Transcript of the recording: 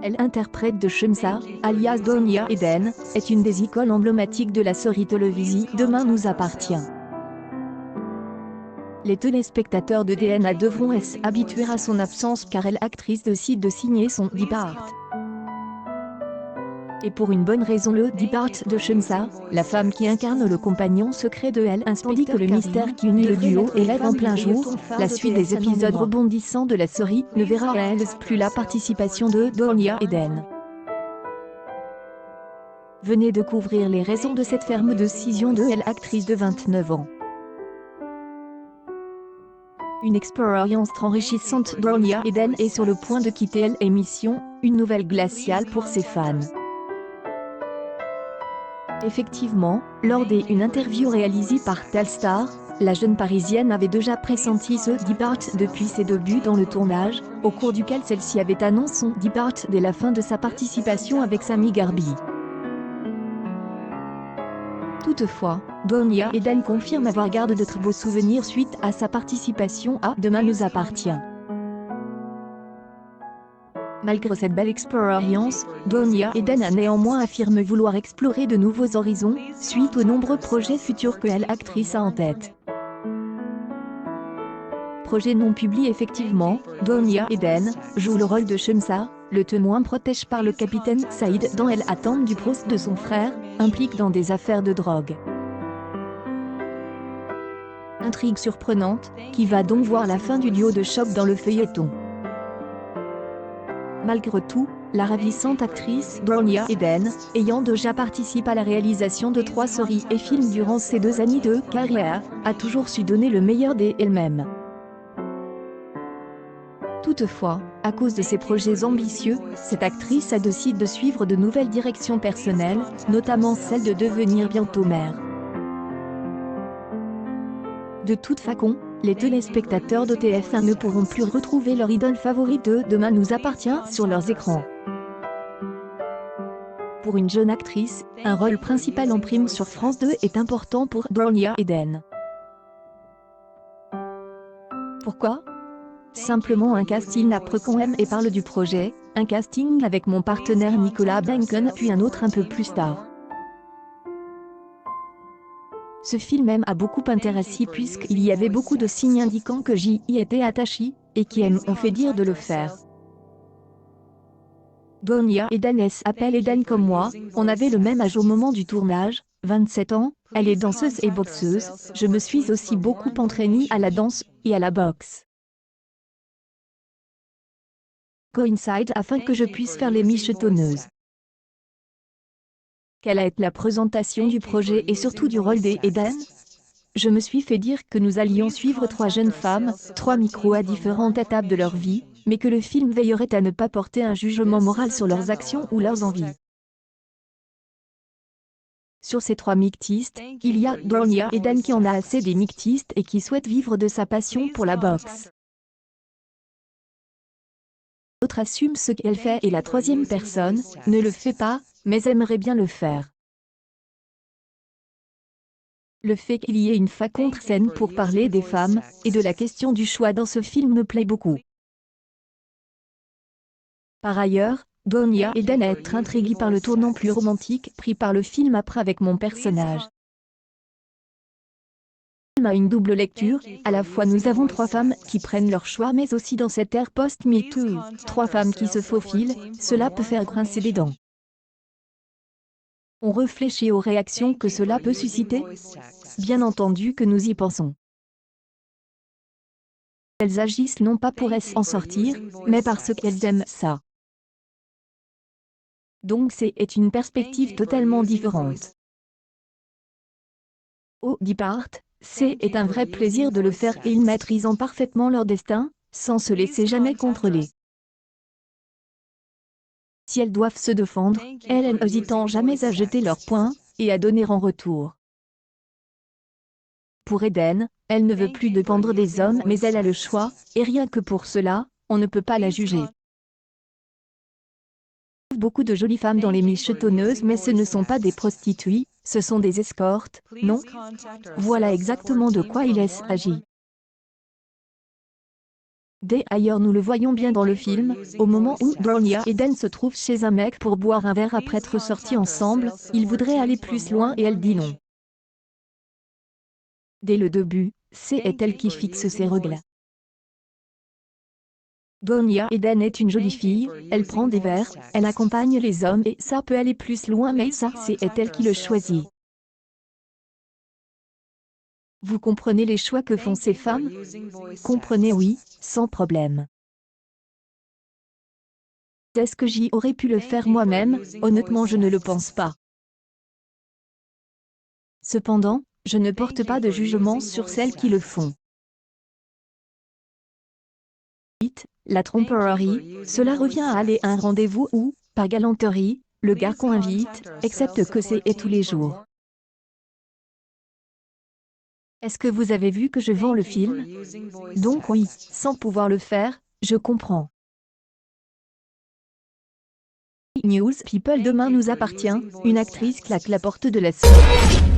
Elle interprète de Shemsa, alias Donia Eden, est une des icônes emblématiques de la série télévisée Demain nous appartient. Les téléspectateurs de DNA devront s'habituer à son absence car l'actrice décide de signer son départ. Et pour une bonne raison, le départ de Shemsa, la femme qui incarne le compagnon secret de elle, tandis que le mystère qui unit le duo élève en plein jour. La suite des épisodes rebondissants de la série ne verra plus la participation de Donia Eden. Venez découvrir les raisons de cette ferme décision de l'actrice de 29 ans. Une expérience enrichissante. Donia Eden est sur le point de quitter l'émission, une nouvelle glaciale pour ses fans. Effectivement, lors d'une interview réalisée par Telstar, la jeune Parisienne avait déjà pressenti ce départ depuis ses débuts dans le tournage, au cours duquel celle-ci avait annoncé son départ dès la fin de sa participation avec Sami Garbi. Toutefois, Donia Eden confirme avoir gardé de très beaux souvenirs suite à sa participation à Demain nous appartient. Malgré cette belle expérience, Donia Eden a néanmoins affirmé vouloir explorer de nouveaux horizons, suite aux nombreux projets futurs que l'actrice a en tête. Projet non publié. Effectivement, Donia Eden joue le rôle de Shemsa, le témoin protégé par le capitaine Saïd dans l'attente du procès de son frère, impliqué dans des affaires de drogue. Intrigue surprenante, qui va donc voir la fin du duo de choc dans le feuilleton. Malgré tout, la ravissante actrice Donia Eden, ayant déjà participé à la réalisation de 3 séries et films durant ses 2 années de carrière, a toujours su donner le meilleur d'elle-même. Toutefois, à cause de ses projets ambitieux, cette actrice a décidé de suivre de nouvelles directions personnelles, notamment celle de devenir bientôt mère. De toute façon, les téléspectateurs de TF1 ne pourront plus retrouver leur idole favorite de Demain nous appartient sur leurs écrans. Pour une jeune actrice, un rôle principal en prime sur France 2 est important pour Donia Eden. Pourquoi ? Simplement un casting après qu'on aime et parle du projet, un casting avec mon partenaire Nicolas Benken puis un autre un peu plus tard. Ce film a beaucoup intéressé puisqu'il y avait beaucoup de signes indiquant que j'y étais attaché, et qui ont fait dire de le faire. Donia Eden s'appelle Eden comme moi, on avait le même âge au moment du tournage, 27 ans, elle est danseuse et boxeuse, je me suis aussi beaucoup entraînée à la danse, et à la boxe. Coincide afin que je puisse faire les michetonneuses. Quelle a été la présentation du projet et surtout du rôle d'Eden ? Je me suis fait dire que nous allions suivre 3 jeunes femmes, 3 micros à différentes étapes de leur vie, mais que le film veillerait à ne pas porter un jugement moral sur leurs actions ou leurs envies. Sur ces 3 mictistes, il y a Donia Eden qui en a assez des mictistes et qui souhaite vivre de sa passion pour la boxe. L'autre assume ce qu'elle fait et la 3e personne ne le fait pas, mais aimerait bien le faire. Le fait qu'il y ait une contre-scène pour parler des femmes, et de la question du choix dans ce film me plaît beaucoup. Par ailleurs, Donia Eden est intriguée par le tournant plus romantique pris par le film après avec mon personnage. Le film a une double lecture, à la fois nous avons 3 femmes qui prennent leur choix mais aussi dans cette ère post-MeToo, 3 femmes qui se faufilent, cela peut faire grincer des dents. On réfléchit aux réactions que cela peut susciter. Bien entendu que nous y pensons. Elles agissent non pas pour s'en sortir, mais parce qu'elles aiment ça. Donc c'est une perspective totalement différente. Au départ, c'est un vrai plaisir de le faire et ils maîtrisent parfaitement leur destin, sans se laisser jamais contrôler. Si elles doivent se défendre, elles n'hésitent jamais à jeter leur poing, et à donner en retour. Pour Eden, elle ne veut plus dépendre des hommes mais elle a le choix, et rien que pour cela, on ne peut pas la juger. Beaucoup de jolies femmes dans les michetonneuses mais ce ne sont pas des prostituées, ce sont des escortes, non ? Voilà exactement de quoi il s'agit. D'ailleurs nous le voyons bien dans le film, au moment où Donia et Dan se trouvent chez un mec pour boire un verre après être sortis ensemble, il voudrait aller plus loin et elle dit non. Dès le début, c'est elle qui fixe ses règles. Donia Eden est une jolie fille, elle prend des verres, elle accompagne les hommes et ça peut aller plus loin mais ça c'est elle qui le choisit. Vous comprenez les choix que font ces femmes? Comprenez oui, sans problème. Est-ce que j'y aurais pu le faire moi-même? Honnêtement je ne le pense pas. Cependant, je ne porte pas de jugement sur celles qui le font. La tromperie, cela revient à aller à un rendez-vous où, par galanterie, le gars qu'on invite, excepte que c'est tous les jours. Est-ce que vous avez vu que je vends le film? Donc oui, sans pouvoir le faire, je comprends. News People demain nous appartient, une actrice claque la porte de la suite.